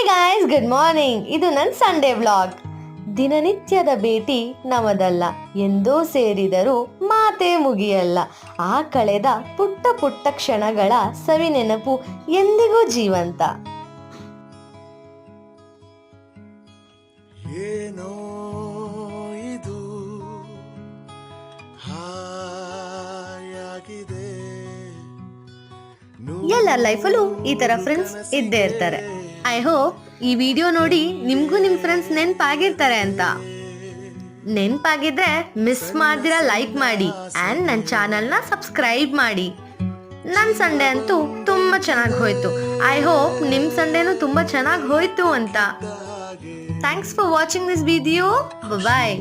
Guys, good morning. ಇದು ನನ್ನ Sunday vlog. ದಿನನಿತ್ಯದ ಭೇಟಿ ನಮದಲ್ಲ, ಎಂದೋ ಸೇರಿದರೂ ಮಾತೇ ಮುಗಿಯಲ್ಲ. ಆ ಕಳೆದ ಪುಟ್ಟ ಪುಟ್ಟ ಕ್ಷಣಗಳ ಸವಿ ನೆನಪು ಎಂದಿಗೂ ಜೀವಂತ. ಏನೋ ಇದು ಹಾಯಾಗಿದೆ. ಎಲ್ಲರ ಲೈಫಲ್ಲೂ ಈ ತರ ಫ್ರೆಂಡ್ಸ್ ಇದ್ದೇ ಇರ್ತಾರೆ. ಐ ಹೋಪ್ ಈ ವಿಡಿಯೋ ನೋಡಿ ನಿಮ್ಗೂ ನಿಮ್ ಫ್ರೆಂಡ್ಸ್ ನೆನ್ಪಾಗಿರ್ತಾರೆ ಅಂತ. ನೆನ್ಪಾಗಿದ್ರೆ ಮಿಸ್ ಮಾಡ್ದಿರ ಲೈಕ್ ಮಾಡಿ ಅಂಡ್ ನನ್ನ ಚಾನಲ್ನ ಸಬ್ಸ್ಕ್ರೈಬ್ ಮಾಡಿ. ನನ್ನ ಸಂಡೇ ಅಂತೂ ತುಂಬಾ ಚೆನ್ನಾಗಿ ಹೋಯ್ತು. ಐ ಹೋಪ್ ನಿಮ್ ಸಂಡೇನು ತುಂಬಾ ಚೆನ್ನಾಗಿ ಹೋಯ್ತು ಅಂತ. Thanks for watching this video. Bye.